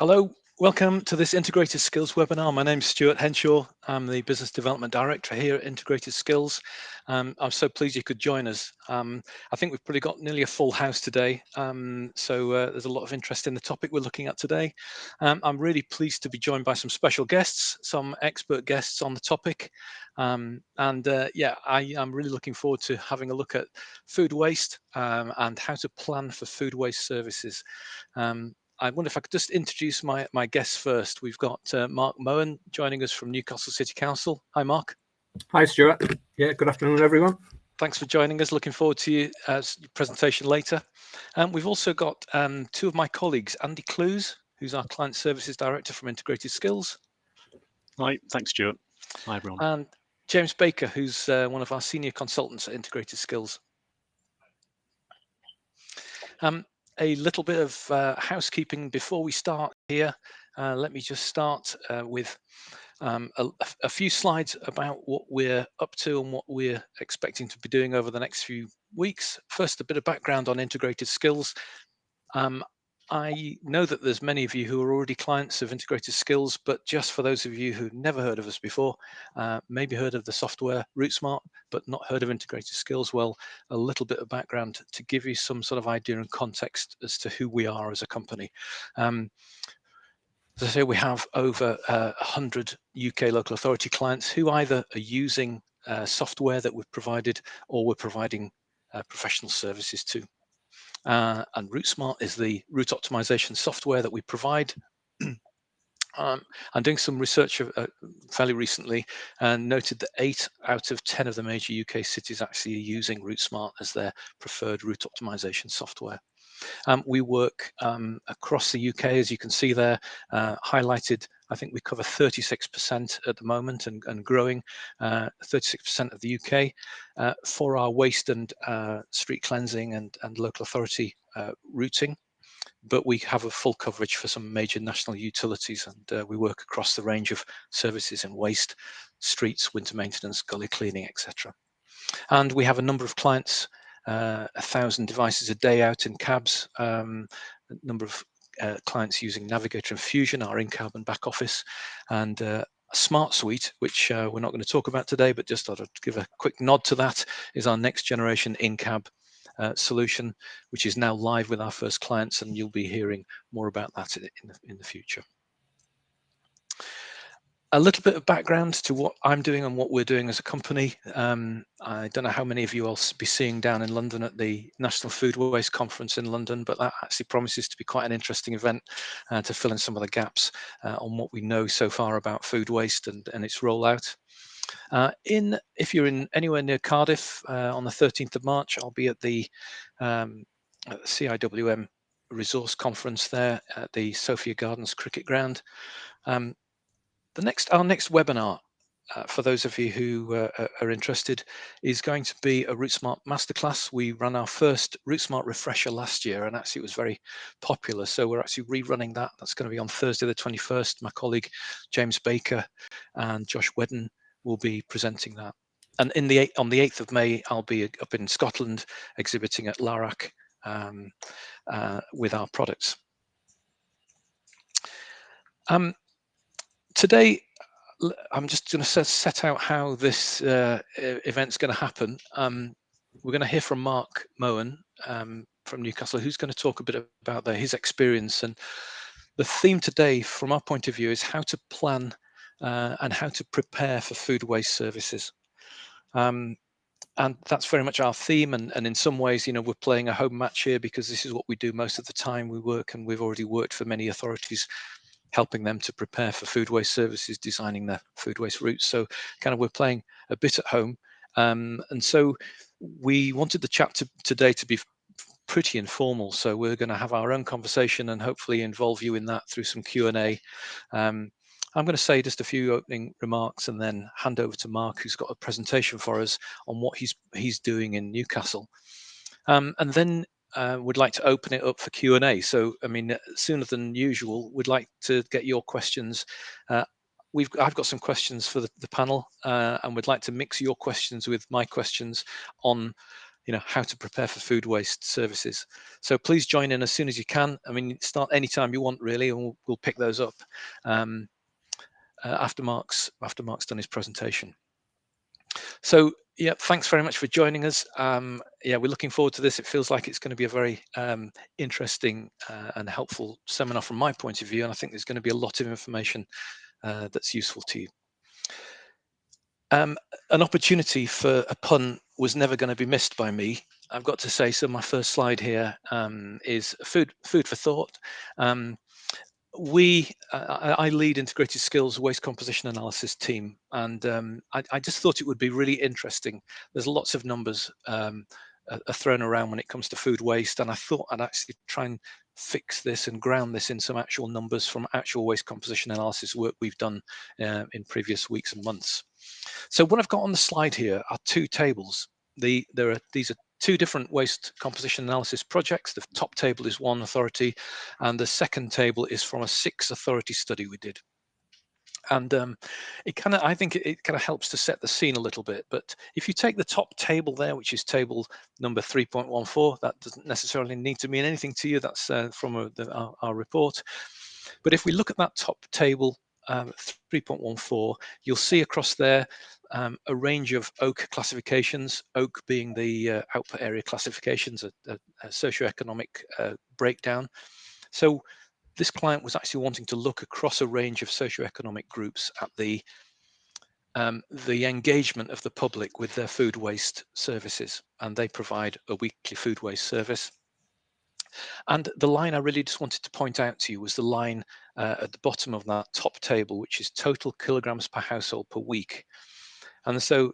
Hello, welcome to this Integrated Skills webinar. My name is Stuart Henshaw. I'm the Business Development Director here at Integrated Skills. I'm so pleased you could join us. I think we've probably got nearly a full house today, so there's a lot of interest in the topic we're looking at today. I'm really pleased to be joined by some special guests, some expert guests on the topic. I'm really looking forward to having a look at food waste and how to plan for food waste services. I wonder if I could just introduce my guests first. We've got Mark Mohan joining us from Newcastle City Council. Hi, Mark. Hi, Stuart. Yeah, good afternoon, everyone. Thanks for joining us. Looking forward to your presentation later. We've also got two of my colleagues, Andy Clues, who's our Client Services Director from Integrated Skills. Hi, thanks, Stuart. Hi, everyone. And James Baker, who's one of our senior consultants at Integrated Skills. A little bit of housekeeping before we start here. Let me just start with a few slides about what we're up to and what we're expecting to be doing over the next few weeks. First, a bit of background on Integrated Skills. I know that there's many of you who are already clients of Integrated Skills, but just for those of you who've never heard of us before, maybe heard of the software RouteSmart, but not heard of Integrated Skills, well, a little bit of background to give you some sort of idea and context as to who we are as a company. As I say, we have over 100 UK local authority clients who either are using software that we've provided or we're providing professional services to. And RouteSmart is the route optimization software that we provide. I'm doing some research fairly recently and noted that 8 out of 10 of the major UK cities actually are using RouteSmart as their preferred route optimization software. We work across the UK, as you can see there, highlighted. I think we cover 36% at the moment and growing, 36% of the UK for our waste and street cleansing and local authority routing. But we have a full coverage for some major national utilities, and we work across the range of services in waste, streets, winter maintenance, gully cleaning, etc. And we have a number of clients, 1,000 devices a day out in cabs, a number of clients using Navigator and Fusion, our in-cab and back office, and Smart Suite, which we're not going to talk about today, but just thought I'd give a quick nod to that, is our next generation in-cab solution, which is now live with our first clients, and you'll be hearing more about that in the future. A little bit of background to what I'm doing and what we're doing as a company. I don't know how many of you will be seeing down in London at the National Food Waste Conference in London, but that actually promises to be quite an interesting event to fill in some of the gaps on what we know so far about food waste and its rollout. If you're in anywhere near Cardiff on the 13th of March, I'll be at the CIWM Resource Conference there at the Sophia Gardens Cricket Ground. Our next webinar, for those of you who are interested, is going to be a RouteSmart Masterclass. We ran our first RouteSmart Refresher last year, and actually it was very popular. So we're actually rerunning that. That's going to be on Thursday the 21st. My colleague James Baker and Josh Wedden will be presenting that. And on the 8th of May, I'll be up in Scotland exhibiting at LARAC with our products. Today, I'm just going to set out how this event's going to happen. We're going to hear from Mark Mohan from Newcastle, who's going to talk a bit about his experience. And the theme today, from our point of view, is how to plan and how to prepare for food waste services. And that's very much our theme. And in some ways, you know, we're playing a home match here because this is what we do most of the time. We work, and we've already worked for many authorities, helping them to prepare for food waste services, designing their food waste routes. So kind of we're playing a bit at home. And so we wanted the chat today to be pretty informal. So we're going to have our own conversation and hopefully involve you in that through some Q&A. I'm going to say just a few opening remarks and then hand over to Mark, who's got a presentation for us on what he's doing in Newcastle. And then we'd like to open it up for Q&A. So, I mean, sooner than usual, we'd like to get your questions. I've got some questions for the panel, and we'd like to mix your questions with my questions on how to prepare for food waste services. So please join in as soon as you can. I mean, start anytime you want, really, and we'll pick those up after Mark's done his presentation. So yeah, thanks very much for joining us. Yeah, we're looking forward to this. It feels like it's going to be a very interesting and helpful seminar from my point of view, and I think there's going to be a lot of information that's useful to you. An opportunity for a pun was never going to be missed by me, I've got to say. So my first slide here is food for thought. I lead integrated skills waste composition analysis team, and I just thought it would be really interesting. There's lots of numbers are thrown around when it comes to food waste, and I thought I'd actually try and fix this and ground this in some actual numbers from actual waste composition analysis work we've done in previous weeks and months. So what I've got on the slide here are two tables. These are two different waste composition analysis projects. The top table is one authority, and the second table is from a 6 authority study we did. And I think it kind of helps to set the scene a little bit. But if you take the top table there, which is table number 3.14, that doesn't necessarily need to mean anything to you. That's from our report. But if we look at that top table, 3.14, you'll see across there a range of OAK classifications, OAK being the output area classifications, a socioeconomic breakdown. So this client was actually wanting to look across a range of socioeconomic groups at the engagement of the public with their food waste services, and they provide a weekly food waste service. And the line I really just wanted to point out to you was the line at the bottom of that top table, which is total kilograms per household per week. And so,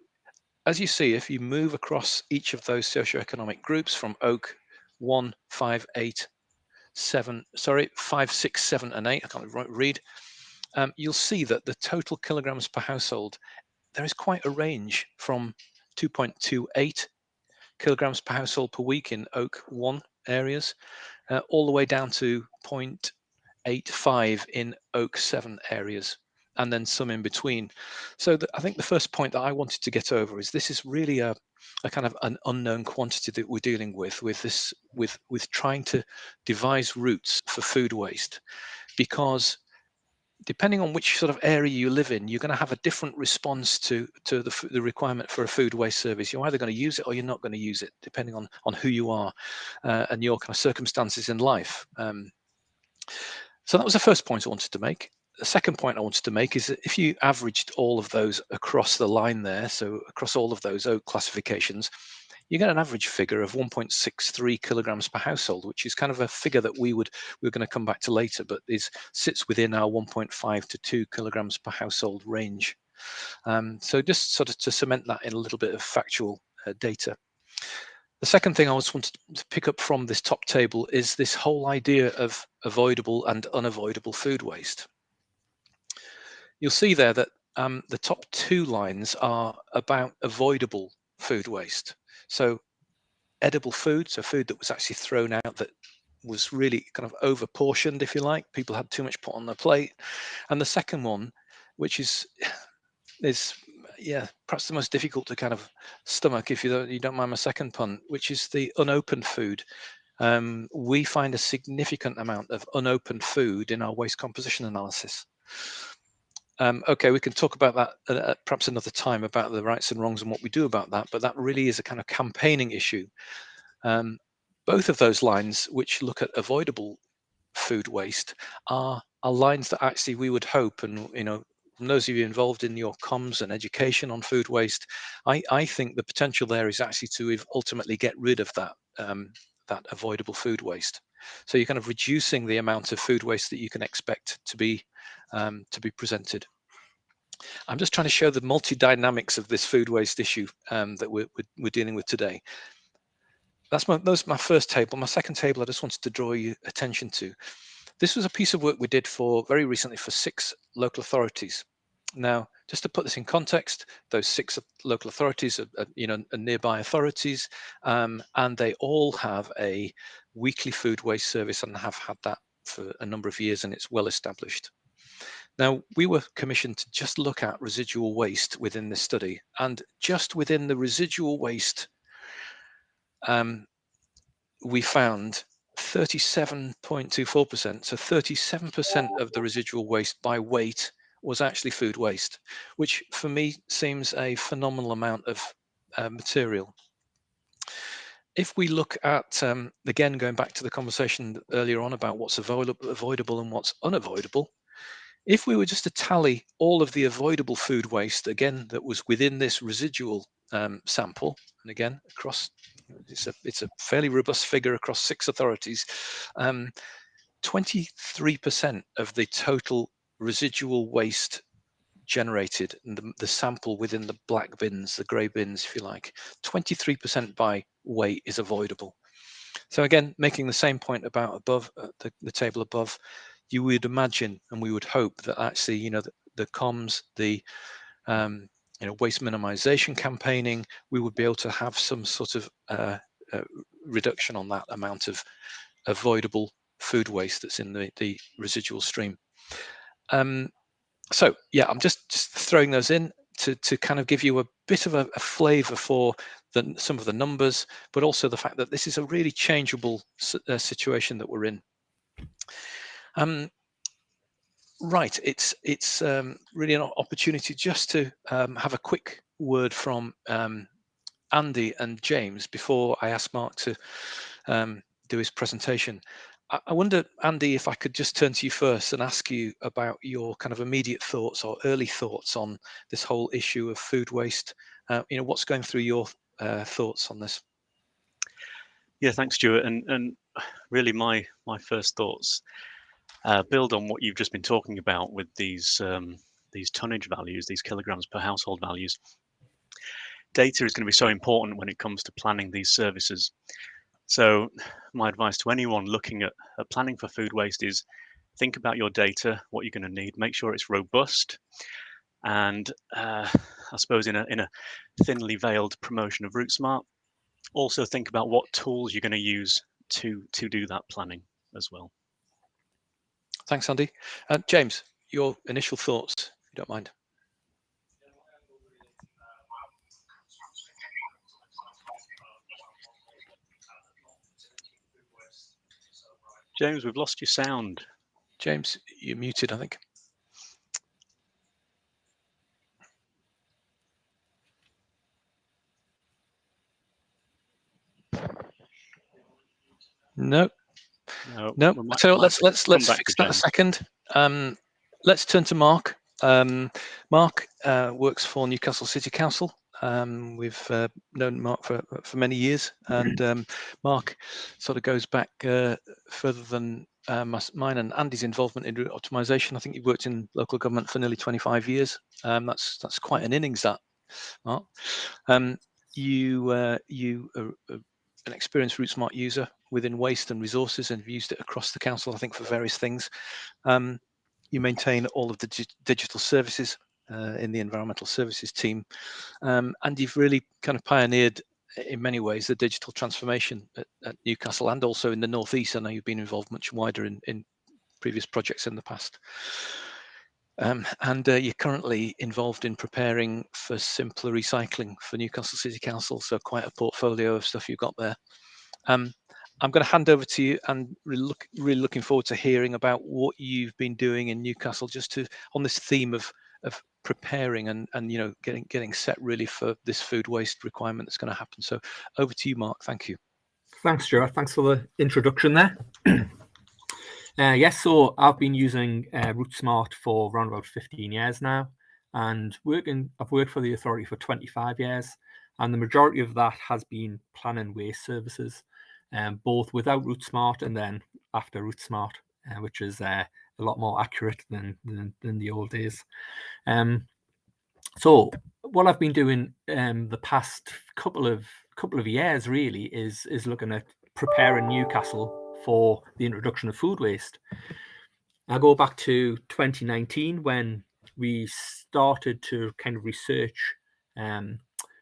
as you see, if you move across each of those socioeconomic groups from OAK 1, 5, 8, 7, 5, 6, 7, and 8, I can't read, you'll see that the total kilograms per household, there is quite a range from 2.28 kilograms per household per week in OAK 1 areas, all the way down to 0.85 in OAK 7 areas, and then some in between. So I think the first point that I wanted to get over is this is really a kind of an unknown quantity that we're dealing with trying to devise routes for food waste, because depending on which sort of area you live in, you're going to have a different response to the requirement for a food waste service. You're either going to use it or you're not going to use it, depending on who you are and your kind of circumstances in life. So that was the first point I wanted to make. The second point I wanted to make is that if you averaged all of those across the line there, so across all of those OAK classifications, you get an average figure of 1.63 kilograms per household, which is kind of a figure that we're going to come back to later, but sits within our 1.5 to 2 kilograms per household range. So just sort of to cement that in a little bit of factual data. The second thing I just wanted to pick up from this top table is this whole idea of avoidable and unavoidable food waste. You'll see there that the top two lines are about avoidable food waste. So edible food, so food that was actually thrown out that was really kind of over portioned, if you like. People had too much put on their plate. And the second one, which is perhaps the most difficult to kind of stomach, if you don't mind my second pun, which is the unopened food. We find a significant amount of unopened food in our waste composition analysis. Okay, we can talk about that perhaps another time, about the rights and wrongs and what we do about that, but that really is a kind of campaigning issue. Both of those lines, which look at avoidable food waste, are lines that actually we would hope, and from those of you involved in your comms and education on food waste, I think the potential there is actually to ultimately get rid of that avoidable food waste. So you're kind of reducing the amount of food waste that you can expect to be presented. I'm just trying to show the multi-dynamics of this food waste issue that we're dealing with today. That's my first table. My second table I just wanted to draw your attention to. This was a piece of work we did very recently for 6 local authorities. Now, just to put this in context, those 6 local authorities are nearby authorities, and they all have a weekly food waste service and have had that for a number of years, and it's well established. Now, we were commissioned to just look at residual waste within this study, and just within the residual waste we found 37.24%, so 37% of the residual waste by weight was actually food waste, which for me seems a phenomenal amount of material. If we look at, again, going back to the conversation earlier on about what's avoidable and what's unavoidable, if we were just to tally all of the avoidable food waste, again, that was within this residual sample, and again, across, it's a fairly robust figure across 6 authorities, 23% of the total residual waste generated in the sample within the black bins, the grey bins, if you like, 23% by weight is avoidable. So again, making the same point about above, the table above, you would imagine and we would hope that actually, the comms, the waste minimization campaigning, we would be able to have some sort of reduction on that amount of avoidable food waste that's in the residual stream. So yeah, I'm just throwing those in to kind of give you a bit of a flavour for some of the numbers, but also the fact that this is a really changeable situation that we're in. Right, it's really an opportunity just to have a quick word from Andy and James before I ask Mark to do his presentation. I wonder, Andy, if I could just turn to you first and ask you about your kind of immediate thoughts or early thoughts on this whole issue of food waste. What's going through your thoughts on this? Yeah, thanks, Stuart. And really, my first thoughts build on what you've just been talking about with these tonnage values, these kilograms per household values. Data is going to be so important when it comes to planning these services. So my advice to anyone looking at planning for food waste is think about your data, what you're going to need, make sure it's robust. And I suppose in a thinly veiled promotion of RootSmart, also think about what tools you're going to use to do that planning as well. Thanks, Andy. James, your initial thoughts, if you don't mind. James, we've lost your sound. James, you're muted, I think. No. So let's fix that a second. Let's turn to Mark. Mark works for Newcastle City Council. We've known Mark for many years, and Mark sort of goes back further than mine and Andy's involvement in route optimization. I think you've worked in local government for nearly 25 years. That's quite an innings, that, Mark. You are an experienced RootSmart user within waste and resources and have used it across the council, I think, for various things. You maintain all of the digital services in the environmental services team, and you've really kind of pioneered in many ways the digital transformation at Newcastle and also in the Northeast. I know you've been involved much wider in previous projects in the past. And you're currently involved in preparing for simpler recycling for Newcastle City Council, so quite a portfolio of stuff you've got there. I'm going to hand over to you, and really looking forward to hearing about what you've been doing in Newcastle, just on this theme of preparing and getting set really for this food waste requirement that's going to happen. So over to you, Mark. Thank you. Thanks, Stuart. Thanks for the introduction there. Yes, so I've been using RootSmart for around about 15 years now, and I've worked for the authority for 25 years, and the majority of that has been planning waste services, both without RootSmart and then after RootSmart, which is a lot more accurate than the old days. So what I've been doing the past couple of years really is looking at preparing Newcastle for the introduction of food waste. I go back to 2019 when we started to kind of research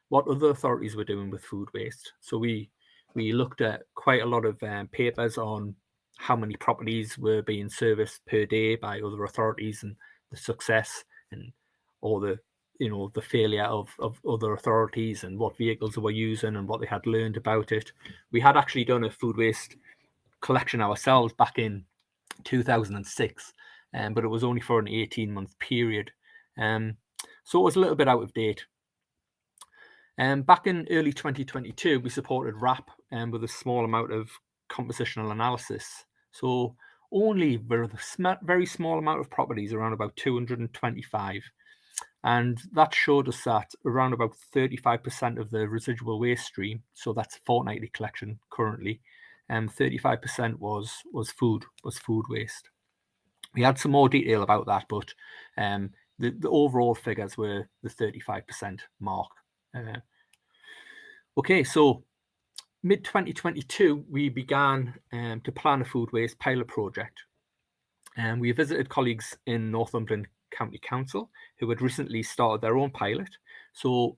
what other authorities were doing with food waste. So we looked at quite a lot of papers on how many properties were being serviced per day by other authorities and the success and or the the failure of other authorities and what vehicles they were using and what they had learned about it. We had actually done a food waste collection ourselves back in 2006, but it was only for an 18-month period. So it was a little bit out of date. Back in early 2022, we supported WRAP with a small amount of compositional analysis. So only very small amount of properties, around about 225. And that showed us that around about 35% of the residual waste stream, so that's fortnightly collection currently, 35% was food waste. We had some more detail about that, but the overall figures were the 35% mark. Okay, so mid-2022, we began to plan a food waste pilot project. And we visited colleagues in Northumberland County Council who had recently started their own pilot. So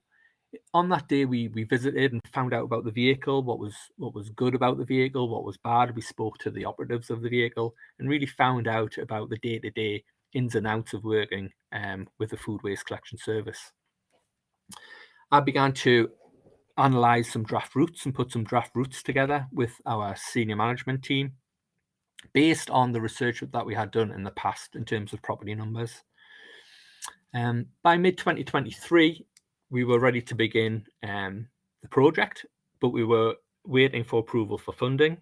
on that day, we visited and found out about the vehicle, what was good about the vehicle, what was bad. We spoke to the operatives of the vehicle and really found out about the day-to-day ins and outs of working with the food waste collection service. I began to analyze some draft routes and put some draft routes together with our senior management team based on the research that we had done in the past in terms of property numbers. By mid-2023, we were ready to begin the project, but we were waiting for approval for funding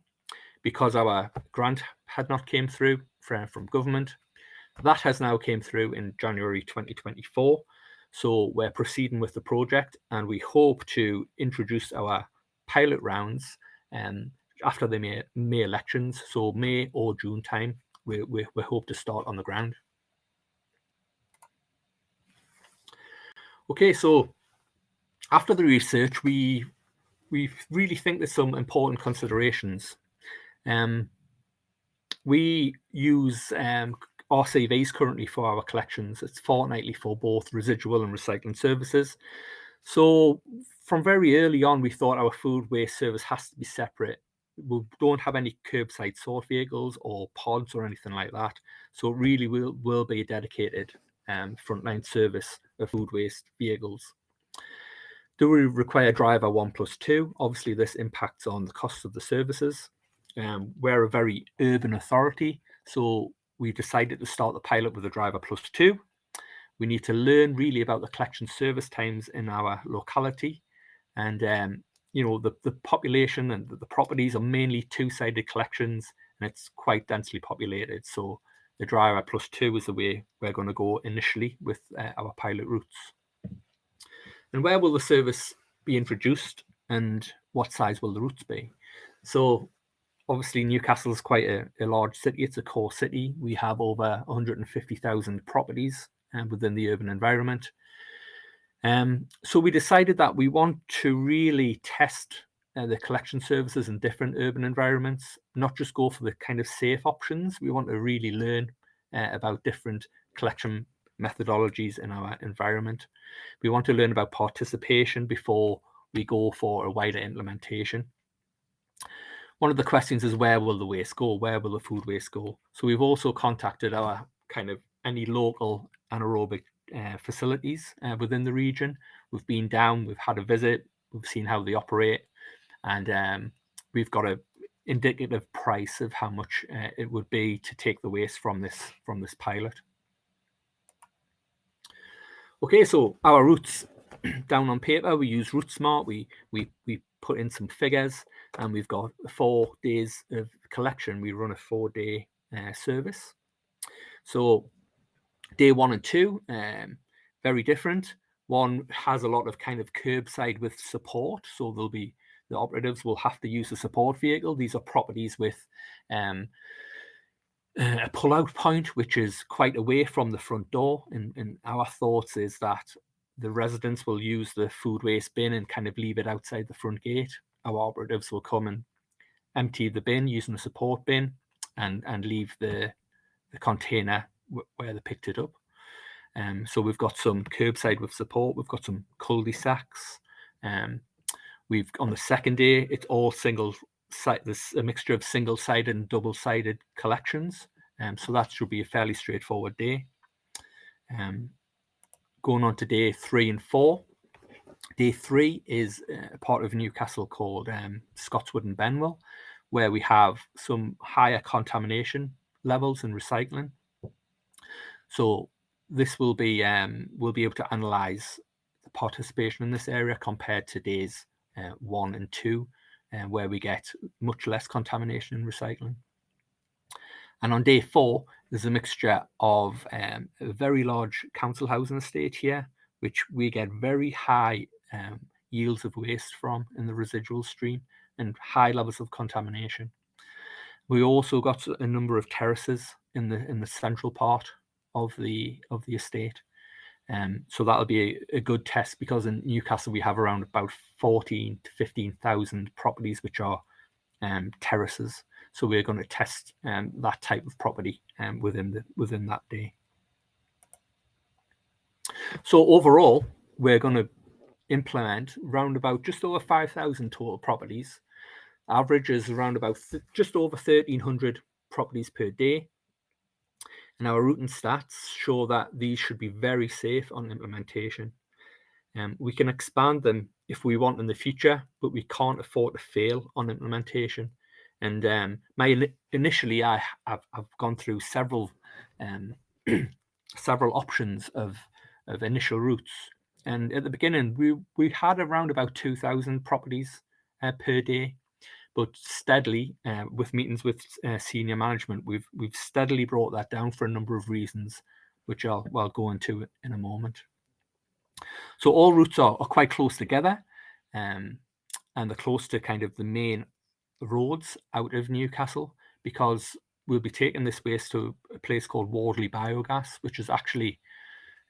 because our grant had not came through from government. That has now came through in January 2024. So we're proceeding with the project, and we hope to introduce our pilot rounds after the May elections, so May or June time. We hope to start on the ground. Okay, so after the research, we really think there's some important considerations. We use RCVs currently for our collections. It's fortnightly for both residual and recycling services. So from very early on, we thought our food waste service has to be separate. We don't have any curbside sort vehicles or pods or anything like that. So it really will be a dedicated frontline service of food waste vehicles. Do we require driver 1+2? Obviously, this impacts on the cost of the services. We're a very urban authority, so we decided to start the pilot with a driver +2. We need to learn really about the collection service times in our locality. And, the population and the properties are mainly two-sided collections, and it's quite densely populated. So the driver +2 is the way we're going to go initially with our pilot routes. And where will the service be introduced, and what size will the routes be? So obviously, Newcastle is quite a large city. It's a core city. We have over 150,000 properties within the urban environment. So we decided that we want to really test the collection services in different urban environments, not just go for the kind of safe options. We want to really learn about different collection methodologies in our environment. We want to learn about participation before we go for a wider implementation. One of the questions is, where will the waste go? Where will the food waste go? So we've also contacted our any local anaerobic facilities within the region. We've been down, we've had a visit, we've seen how they operate, and we've got an indicative price of how much it would be to take the waste from this pilot. Okay, so our routes down on paper, we use RouteSmart. We put in some figures, and we've got 4 days of collection. We run a 4-day service. So day 1 and 2, very different. One has a lot of kind of curbside with support. So the operatives will have to use a support vehicle. These are properties with a pull-out point, which is quite away from the front door. And our thoughts is that the residents will use the food waste bin and kind of leave it outside the front gate. Our operatives will come and empty the bin using a support bin and leave the container where they picked it up. So we've got some curbside with support. We've got some cul-de-sacs. We've on the second day, it's all single site. There's a mixture of single-sided and double-sided collections. So that should be a fairly straightforward day. going on to day 3 and 4. Day 3 is a part of Newcastle called Scotswood and Benwell, where we have some higher contamination levels in recycling. So this will be we'll be able to analyze the participation in this area compared to days 1 and 2, where we get much less contamination in recycling. And on day 4, there's a mixture of a very large council housing estate here, which we get very high yields of waste from in the residual stream and high levels of contamination. We also got a number of terraces in the central part of the estate. So that'll be a good test, because in Newcastle we have around about 14 to 15,000 properties which are terraces. So we're going to test that type of property within that day. So overall, we're going to implement round about just over 5,000 total properties. Average is around about just over 1,300 properties per day. And our routing stats show that these should be very safe on implementation. We can expand them if we want in the future, but we can't afford to fail on implementation. And initially, I've gone through several several options of initial routes. And at the beginning, we had around about 2,000 properties per day. But steadily, with meetings with senior management, we've steadily brought that down for a number of reasons, which I'll go into in a moment. So all routes are quite close together, and they're close to kind of the main roads out of Newcastle, because we'll be taking this waste to a place called Wardley Biogas, which is actually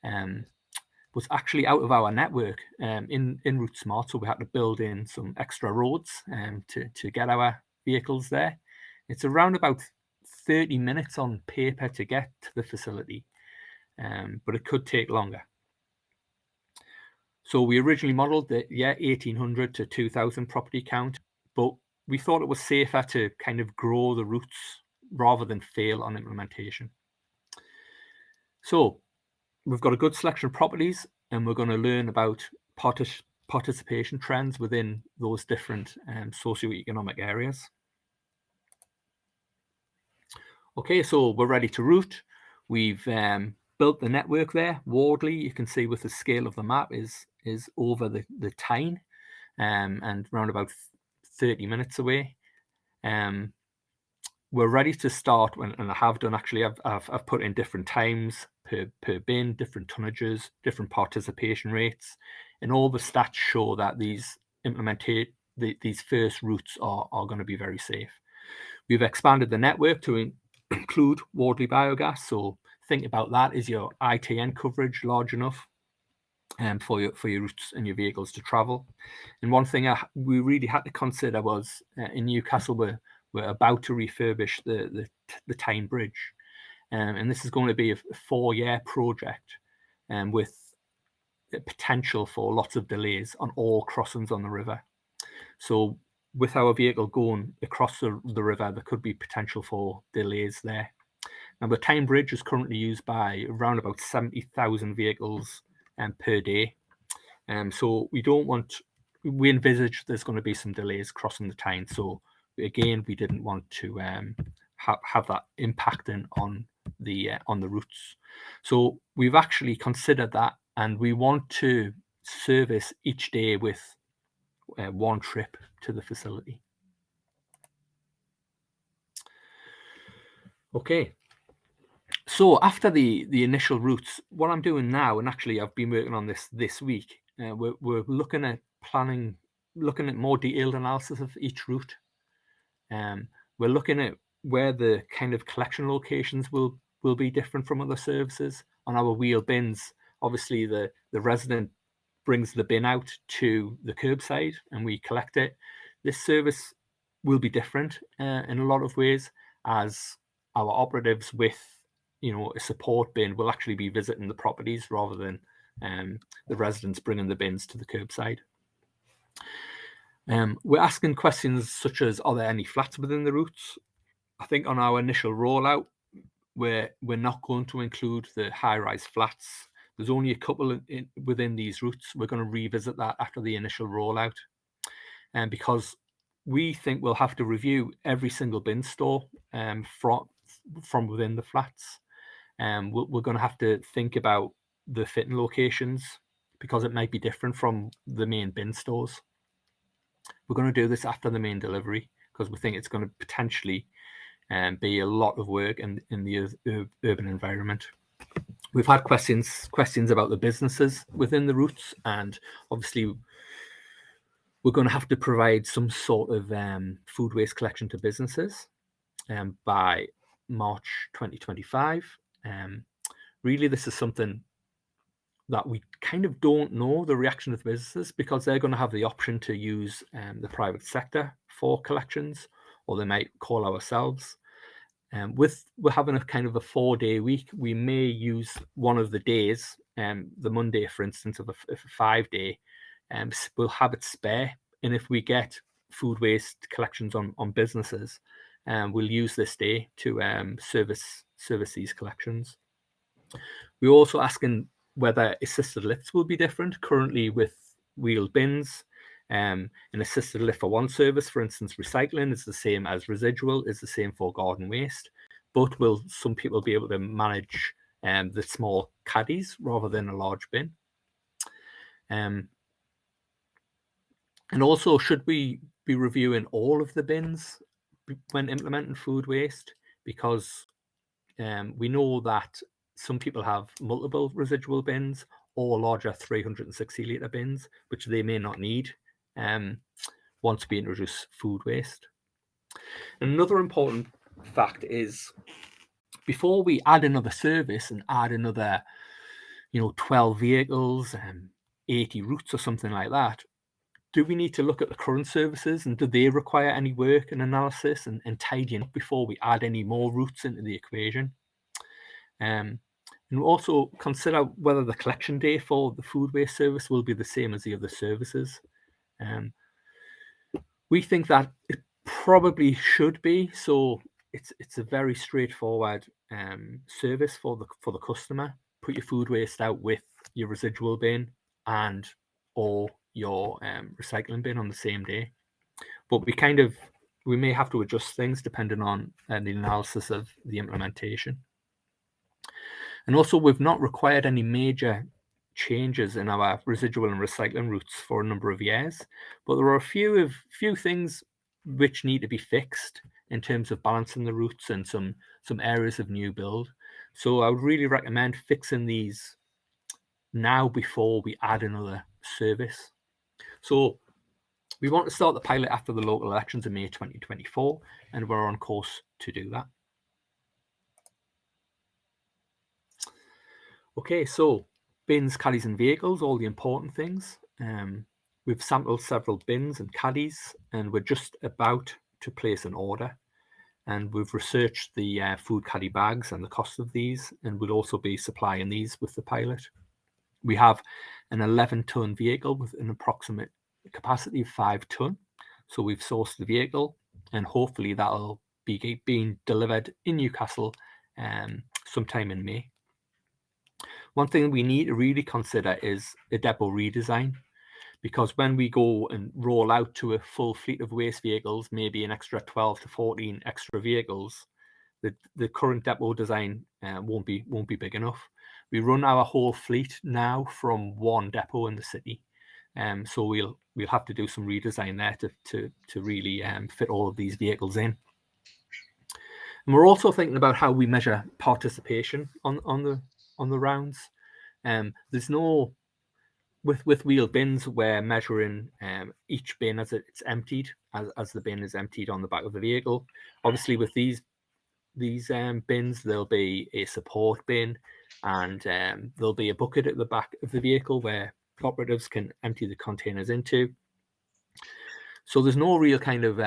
was actually out of our network in Route Smart, so we had to build in some extra roads to get our vehicles there. It's around about 30 minutes on paper to get to the facility, but it could take longer. So we originally modelled the 1,800 to 2,000 property count, but we thought it was safer to kind of grow the routes rather than fail on implementation. So we've got a good selection of properties, and we're going to learn about participation trends within those different socioeconomic areas. Okay, so we're ready to route. We've built the network there. Wardley, you can see with the scale of the map, is over the Tyne, and around about 30 minutes away. We're ready to start, and I have done actually. I've put in different times per bin, different tonnages, different participation rates, and all the stats show that these first routes are going to be very safe. We've expanded the network to include Wardley Biogas, so think about that. Is your ITN coverage large enough for your routes and your vehicles to travel? And one thing we really had to consider was in Newcastle, we're about to refurbish the Tyne Bridge, and this is going to be a 4-year project, with the potential for lots of delays on all crossings on the river. So with our vehicle going across the river, there could be potential for delays there. Now, the Tyne Bridge is currently used by around about 70,000 vehicles per day. So we envisage there's going to be some delays crossing the Tyne. So again, we didn't want to have that impacting on the routes. So we've actually considered that, and we want to service each day with one trip to the facility. Okay. So after the initial routes, what I'm doing now, and actually I've been working on this week, we're looking at more detailed analysis of each route. We're looking at where the kind of collection locations will be different from other services. On our wheel bins, obviously the resident brings the bin out to the curbside and we collect it. This service will be different in a lot of ways, as our operatives with a support bin will actually be visiting the properties rather than the residents bringing the bins to the curbside. We're asking questions such as, are there any flats within the routes? I think on our initial rollout, we're not going to include the high-rise flats. There's only a couple within these routes. We're going to revisit that after the initial rollout. And because we think we'll have to review every single bin store from within the flats. We're going to have to think about the fitting locations because it might be different from the main bin stores. We're going to do this after the main delivery because we think it's going to potentially be a lot of work in the urban environment. We've had questions about the businesses within the routes, and obviously we're going to have to provide some sort of food waste collection to businesses by March 2025. Really, this is something that we kind of don't know the reaction of the businesses, because they're going to have the option to use the private sector for collections, or they might call ourselves. We're having a kind of a 4-day week. We may use one of the days, the Monday, for instance, of a 5-day, we'll have it spare. And if we get food waste collections on businesses, we'll use this day to service these collections. We're also asking whether assisted lifts will be different. Currently with wheeled bins, an assisted lift for one service, for instance, recycling, is the same as residual, is the same for garden waste. But will some people be able to manage the small caddies rather than a large bin? And also, should we be reviewing all of the bins when implementing food waste? Because we know that some people have multiple residual bins or larger 360 litre bins, which they may not need once we introduce food waste. And another important fact is, before we add another service and add another 12 vehicles and 80 routes or something like that, do we need to look at the current services, and do they require any work and analysis and tidying up before we add any more routes into the equation? And also consider whether the collection day for the food waste service will be the same as the other services. We think that it probably should be, so it's a very straightforward service for the customer. Put your food waste out with your residual bin and or your recycling bin on the same day. But we may have to adjust things depending on the analysis of the implementation. And also, we've not required any major changes in our residual and recycling routes for a number of years, but there are a few things which need to be fixed in terms of balancing the routes and some areas of new build. So I would really recommend fixing these now before we add another service. So we want to start the pilot after the local elections in May 2024, and we're on course to do that. Okay, so bins, caddies and vehicles, all the important things. We've sampled several bins and caddies, and we're just about to place an order. And we've researched the food caddy bags and the cost of these, and we'll also be supplying these with the pilot. We have an 11-ton vehicle with an approximate capacity of 5 ton. So we've sourced the vehicle, and hopefully that'll be being delivered in Newcastle sometime in May. One thing we need to really consider is a depot redesign, because when we go and roll out to a full fleet of waste vehicles, maybe an extra 12 to 14 extra vehicles, the current depot design won't be big enough. We run our whole fleet now from one depot in the city, so we'll have to do some redesign there to really fit all of these vehicles in. And we're also thinking about how we measure participation on the rounds. There's no, with wheel bins, we're measuring each bin as it's emptied, as the bin is emptied on the back of the vehicle. Obviously, with these bins, there'll be a support bin, and there'll be a bucket at the back of the vehicle where operatives can empty the containers into. So there's no real kind of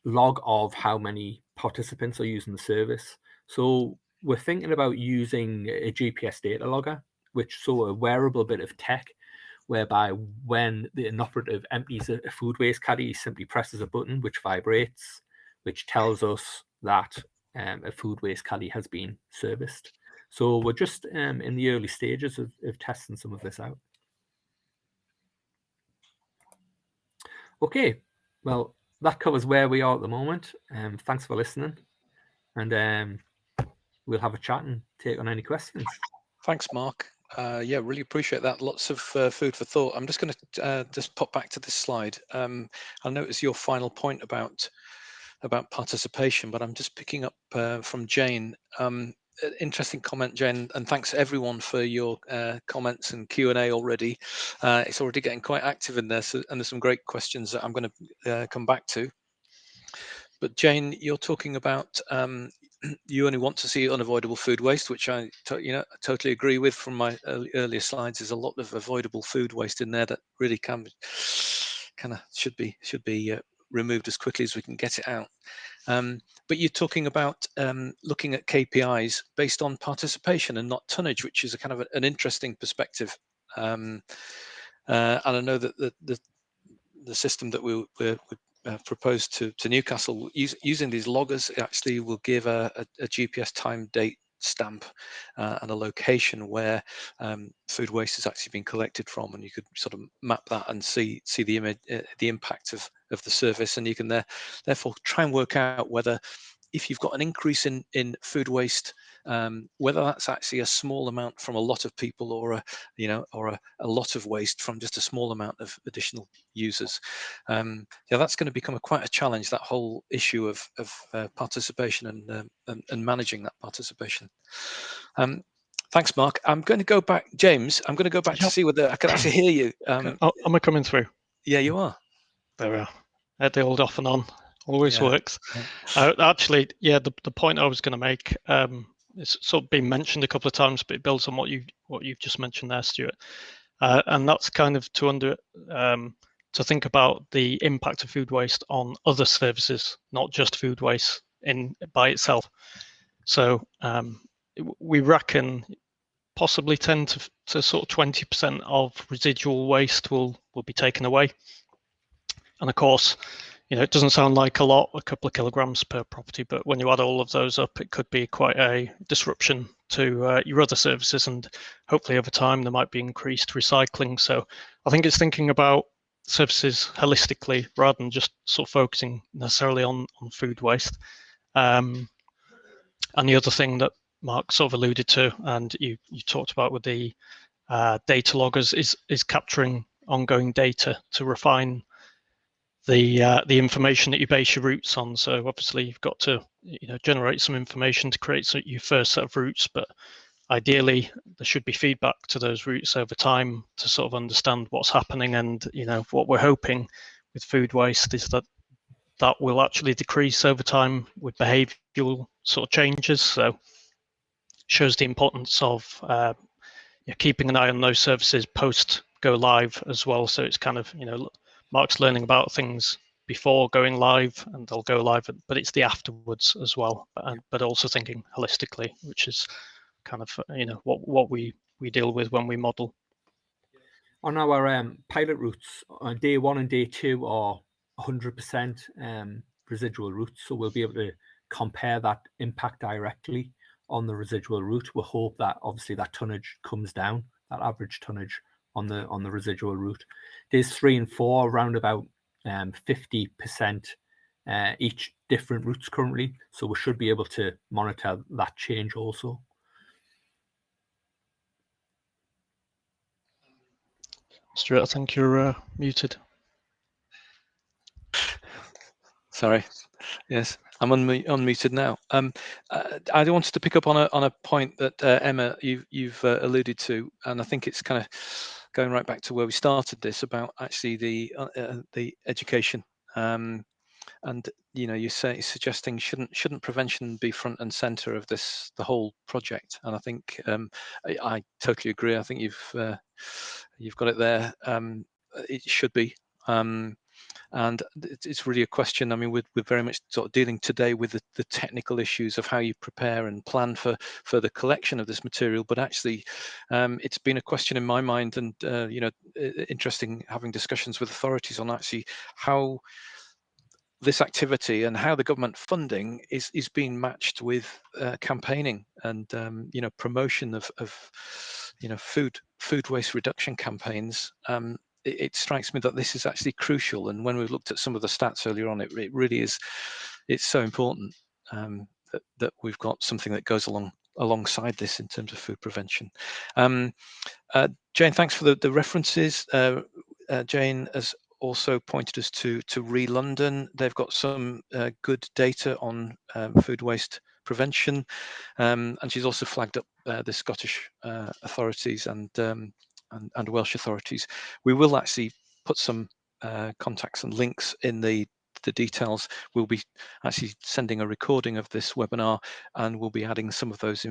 log of how many participants are using the service. So we're thinking about using a GPS data logger, a wearable bit of tech, whereby when an operative empties a food waste caddy, he simply presses a button which vibrates, which tells us that a food waste caddy has been serviced. So we're just in the early stages of testing some of this out. Okay, well, that covers where we are at the moment. Thanks for listening, and we'll have a chat and take on any questions. Thanks, Mark. Yeah, really appreciate that. Lots of food for thought. I'm just going to just pop back to this slide. I notice your final point about participation, but I'm just picking up from Jane. Interesting comment, Jane, and thanks everyone for your comments and Q&A already. It's already getting quite active in there, so, and there's some great questions that I'm going to come back to. But Jane, you're talking about you only want to see unavoidable food waste, which I totally agree with. From my earlier slides, there's a lot of avoidable food waste in there that really should be removed as quickly as we can get it out. But you're talking about looking at KPIs based on participation and not tonnage, which is a kind of an interesting perspective. And I know that the system that we proposed to Newcastle, using these loggers, actually will give a GPS time date stamp and a location where food waste has actually been collected from, and you could sort of map that and see the image, the impact of the service, and you can therefore try and work out whether, if you've got an increase in food waste, whether that's actually a small amount from a lot of people, or a lot of waste from just a small amount of additional users. Yeah, that's going to become quite a challenge, that whole issue of participation and managing that participation. Thanks, Mark. I'm going to go back, James. I'm going to go back to see whether I can actually hear you. Am I coming through? Yeah, you are. There we are. At the old off and on. Always works. Yeah. Actually, yeah, the point I was going to make, it's sort of been mentioned a couple of times, but it builds on what you've just mentioned there, Stuart. And that's kind of to think about the impact of food waste on other services, not just food waste by itself. So we reckon possibly 10 to sort of 20% of residual waste will be taken away. And of course, it doesn't sound like a lot, a couple of kilograms per property, but when you add all of those up, it could be quite a disruption to your other services, and hopefully over time there might be increased recycling. So I think it's thinking about services holistically rather than just sort of focusing necessarily on food waste. And the other thing that Mark sort of alluded to, and you talked about with the data loggers, is capturing ongoing data to refine the information that you base your routes on. So obviously you've got to generate some information to create your first set of routes, but ideally there should be feedback to those routes over time to sort of understand what's happening. And what we're hoping with food waste is that will actually decrease over time with behavioural sort of changes. So shows the importance of keeping an eye on those services post go live as well. So it's kind of Mark's learning about things before going live, and they'll go live, but it's the afterwards as well. But also thinking holistically, which is kind of what we deal with when we model. On our pilot routes, day 1 and day 2 are 100% residual routes, so we'll be able to compare that impact directly on the residual route. We hope that obviously that tonnage comes down, that average tonnage on the residual route. Days 3 and 4 around about 50% each different routes currently, so we should be able to monitor that change also. Stuart, I think you're muted. Sorry. Yes, I'm unmuted now. I wanted to pick up on a point that Emma, you've alluded to, and I think it's kind of going right back to where we started this, about actually the education. And you're suggesting shouldn't prevention be front and center of the whole project? And I think I totally agree. I think you've got it there. It should be. And it's really a question. I mean, we're very much sort of dealing today with the technical issues of how you prepare and plan for the collection of this material. But actually, it's been a question in my mind, and interesting having discussions with authorities on actually how this activity and how the government funding is being matched with campaigning and promotion of food waste reduction campaigns. It strikes me that this is actually crucial, and when we've looked at some of the stats earlier on, it really is. It's so important that we've got something that goes alongside this in terms of food prevention. Jane, thanks for the references. Jane has also pointed us to ReLondon. They've got some good data on food waste prevention, and she's also flagged up the Scottish authorities and Welsh authorities. We will actually put some contacts and links in the details. We'll be actually sending a recording of this webinar, and we'll be adding some of those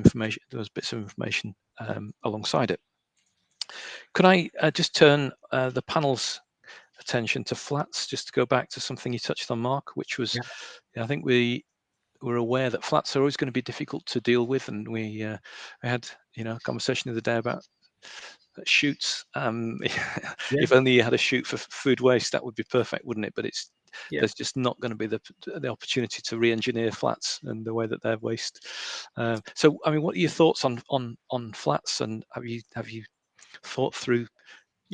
bits of information alongside it. Could I just turn the panel's attention to flats, just to go back to something you touched on, Mark, which was, I think we're aware that flats are always going to be difficult to deal with, and we had a conversation the other day about chutes. If only you had a chute for food waste, that would be perfect, wouldn't it? But there's just not going to be the opportunity to re-engineer flats and the way that they're waste. So, I mean, what are your thoughts on flats, and have you thought through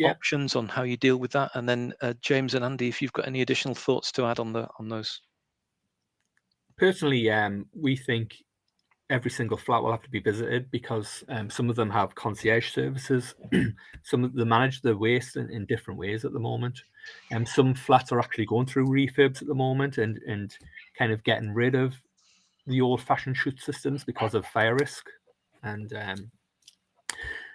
options on how you deal with that? And then James and Andy, if you've got any additional thoughts to add on those. Personally, we think every single flat will have to be visited, because some of them have concierge services. Some of them manage the waste in different ways at the moment. And some flats are actually going through refurbs at the moment and kind of getting rid of the old-fashioned chute systems because of fire risk. And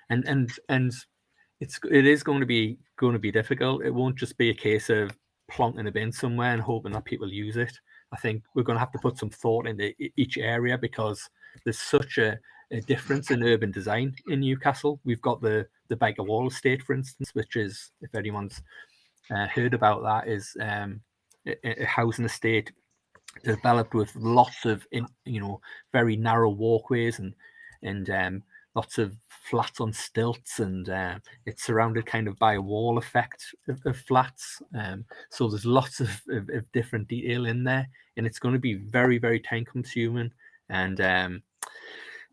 it is going to be difficult. It won't just be a case of plonking a bin somewhere and hoping that people use it. I think we're going to have to put some thought into each area, because there's such a difference in urban design in Newcastle. We've got the Baker Wall estate, for instance, which is, if anyone's heard about that, is a housing estate developed with lots of very narrow walkways and lots of flats on stilts, and it's surrounded kind of by a wall effect of flats. So there's lots of different detail in there, and it's going to be very, very time consuming and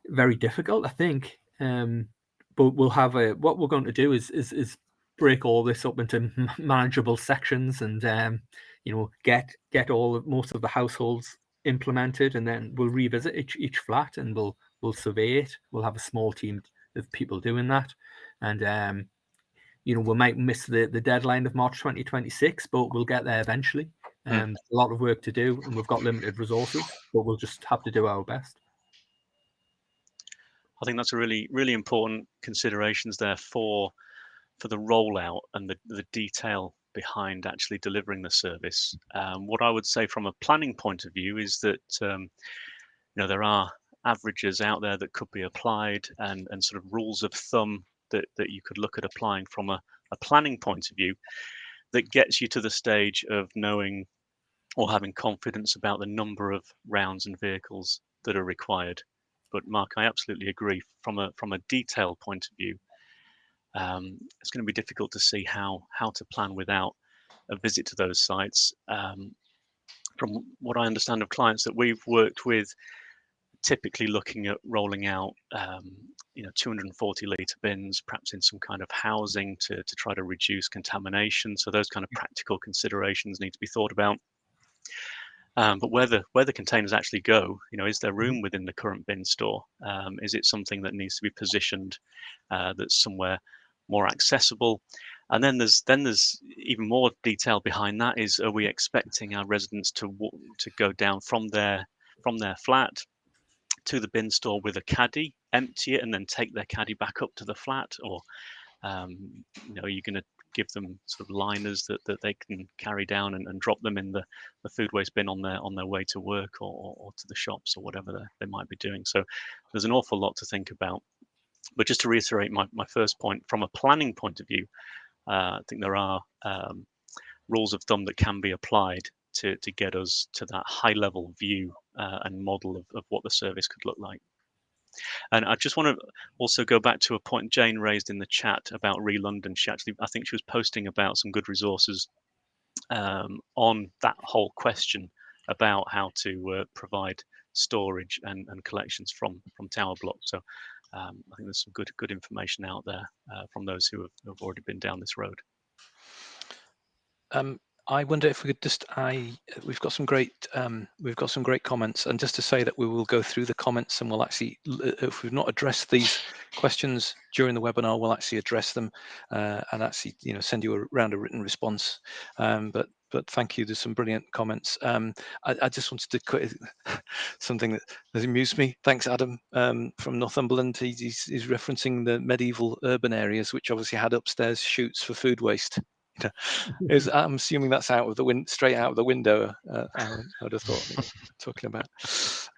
very difficult, I think. But we'll have what we're going to do is break all this up into manageable sections and get most of the households implemented, and then we'll revisit each flat and we'll survey it. We'll have a small team of people doing that, and we might miss the deadline of March 2026, but we'll get there eventually. A lot of work to do, and we've got limited resources, but we'll just have to do our best. I think that's a really, really important considerations there for the rollout and the detail behind actually delivering the service. What I would say from a planning point of view is that there are averages out there that could be applied, and sort of rules of thumb that you could look at applying from a planning point of view, that gets you to the stage of knowing or having confidence about the number of rounds and vehicles that are required. But Mark, I absolutely agree. From a detail point of view, it's going to be difficult to see how to plan without a visit to those sites. From what I understand of clients that we've worked with, typically looking at rolling out 240 litre bins, perhaps in some kind of housing to try to reduce contamination. So those kind of practical considerations need to be thought about. But where the containers actually go, is there room within the current bin store? Is it something that needs to be positioned that's somewhere more accessible? And then there's even more detail behind that. Is, are we expecting our residents to go down from their flat to the bin store with a caddy, empty it, and then take their caddy back up to the flat? Or are you going to give them sort of liners that they can carry down and drop them in the food waste bin on their way to work or to the shops or whatever they might be doing? So there's an awful lot to think about. But just to reiterate my first point, from a planning point of view, I think there are rules of thumb that can be applied to get us to that high level view and model of what the service could look like. And I just want to also go back to a point Jane raised in the chat about ReLondon. I think she was posting about some good resources on that whole question about how to provide storage and collections from tower blocks. So I think there's some good information out there from those who have already been down this road. I wonder if we could just, we've got some great comments, and just to say that we will go through the comments, and we'll actually, if we've not addressed these questions during the webinar, we'll actually address them and actually, send you around a written response. But thank you. There's some brilliant comments. I just wanted to quit something that amused me. Thanks, Adam, from Northumberland. He's referencing the medieval urban areas, which obviously had upstairs chutes for food waste. I'm assuming that's out of the straight out of the window. I would have thought talking about.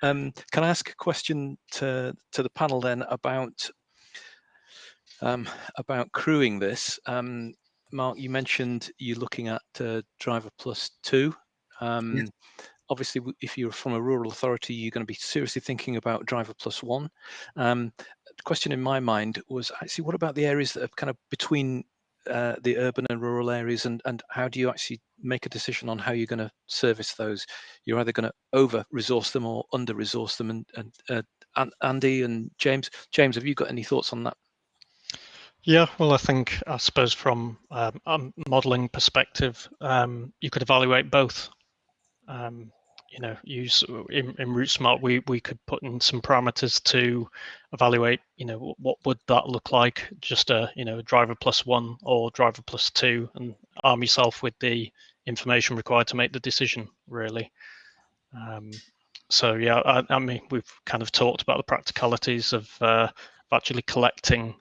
Can I ask a question to the panel then about crewing this? Mark, you mentioned you're looking at Driver Plus 2. Yes. Obviously, if you're from a rural authority, you're going to be seriously thinking about Driver Plus 1. The question in my mind was actually, what about the areas that are kind of between the urban and rural areas, and how do you actually make a decision on how you're going to service those? You're either going to over-resource them or under-resource them. And Andy and James, have you got any thoughts on that? Yeah, well, I suppose from a modelling perspective, you could evaluate both. Use in RouteSmart, we could put in some parameters to evaluate, what would that look like, just a Driver Plus 1 or Driver Plus 2, and arm yourself with the information required to make the decision, really. So yeah, I mean, we've kind of talked about the practicalities of actually collecting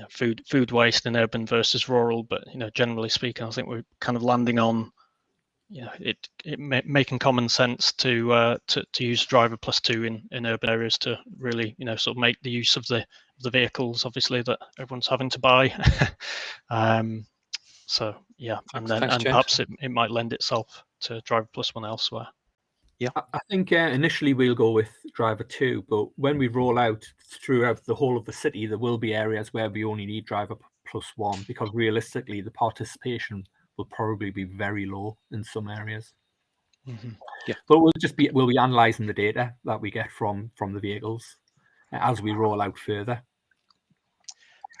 food waste in urban versus rural, but generally speaking, I think we're kind of landing on making common sense to use Driver Plus 2 in urban areas to really sort of make the use of the vehicles, obviously, that everyone's having to buy. So yeah, Thanks, and James. perhaps it might lend itself to Driver Plus 1 elsewhere. Yeah, I think initially we'll go with Driver 2, but when we roll out throughout the whole of the city, there will be areas where we only need Driver Plus 1, because realistically the participation will probably be very low in some areas. Mm-hmm. Yeah, but we'll be analysing the data that we get from the vehicles as we roll out further.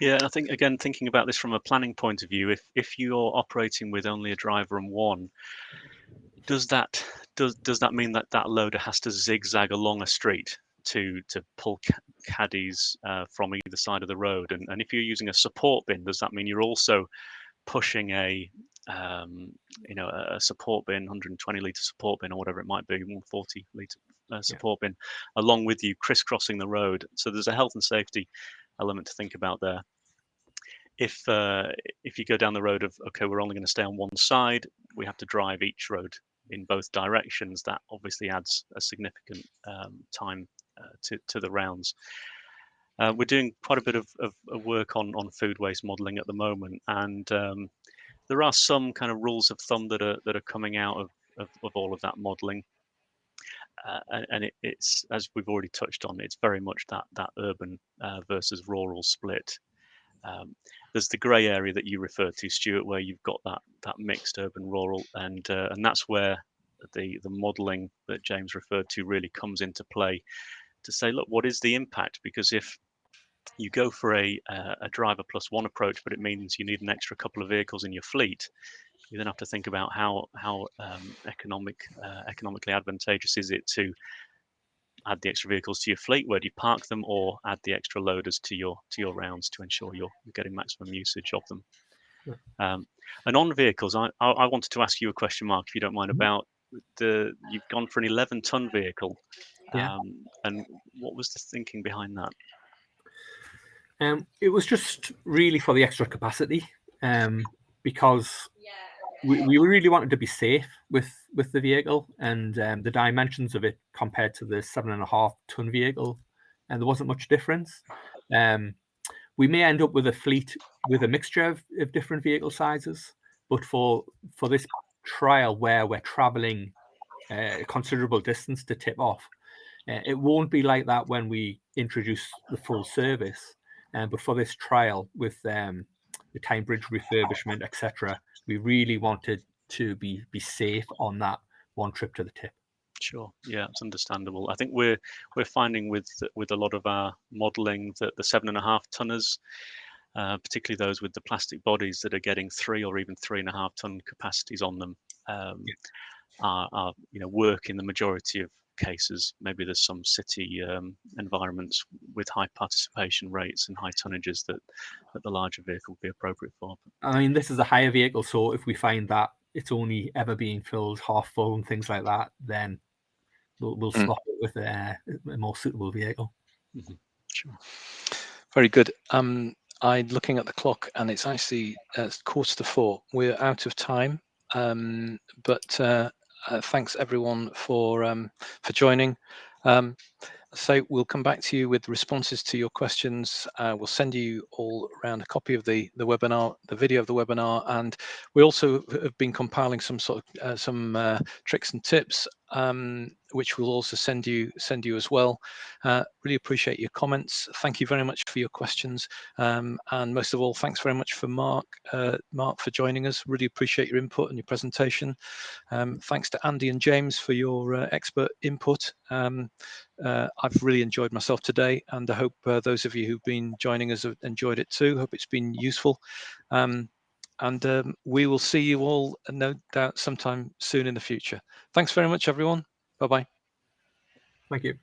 Yeah, I think, again, thinking about this from a planning point of view, if you're operating with only a driver and one, does that mean that loader has to zigzag along a street to pull caddies from either side of the road? And if you're using a support bin, does that mean you're also pushing a support bin, 120 litre support bin or whatever it might be, 140 litre support bin, along with you, crisscrossing the road? So there's a health and safety element to think about there. If you go down the road of, okay, we're only going to stay on one side, we have to drive each road in both directions, that obviously adds a significant time to the rounds. We're doing quite a bit of work on food waste modelling at the moment, and there are some kind of rules of thumb that are coming out of all of that modelling. And it's, as we've already touched on, it's very much that urban versus rural split. There's the grey area that you referred to, Stuart, where you've got that mixed urban-rural, and that's where the modelling that James referred to really comes into play, to say, look, what is the impact? Because if you go for a Driver Plus 1 approach, but it means you need an extra couple of vehicles in your fleet, you then have to think about how economically advantageous is it to add the extra vehicles to your fleet, where do you park them, or add the extra loaders to your rounds to ensure you're getting maximum usage of them. Yeah. And on vehicles, I wanted to ask you a question, Mark, if you don't mind, about you've gone for an 11-ton vehicle. Yeah. And what was the thinking behind that? It was just really for the extra capacity, because we really wanted to be safe with the vehicle, and the dimensions of it compared to the 7.5-ton vehicle, and there wasn't much difference. We may end up with a fleet with a mixture of different vehicle sizes, but for this trial where we're traveling a considerable distance to tip off, it won't be like that when we introduce the full service. But for this trial with the Tyne Bridge refurbishment, etc., We really wanted to be safe on that one trip to the tip. Sure. Yeah, it's understandable. I think we're finding with a lot of our modelling that the 7.5 tonners, particularly those with the plastic bodies that are getting 3 or even 3.5 ton capacities on them, are work in the majority of cases. Maybe there's some city environments with high participation rates and high tonnages that the larger vehicle would be appropriate for. I mean, this is a higher vehicle, so if we find that it's only ever being filled half full and things like that, then we'll swap it with a more suitable vehicle. Mm-hmm. Sure. Very good. I'm looking at the clock, and it's actually 3:45. We're out of time, but thanks everyone for joining. So we'll come back to you with responses to your questions. We'll send you all around a copy of the webinar, the video of the webinar, and we also have been compiling some sort of some tricks and tips, which we'll also send you as well. Really appreciate your comments. Thank you very much for your questions, and most of all, thanks very much for Mark for joining us. Really appreciate your input and your presentation. Thanks to Andy and James for your expert input. I've really enjoyed myself today, and I hope those of you who've been joining us have enjoyed it too. Hope it's been useful. And we will see you all, no doubt, sometime soon in the future. Thanks very much, everyone. Bye-bye. Thank you.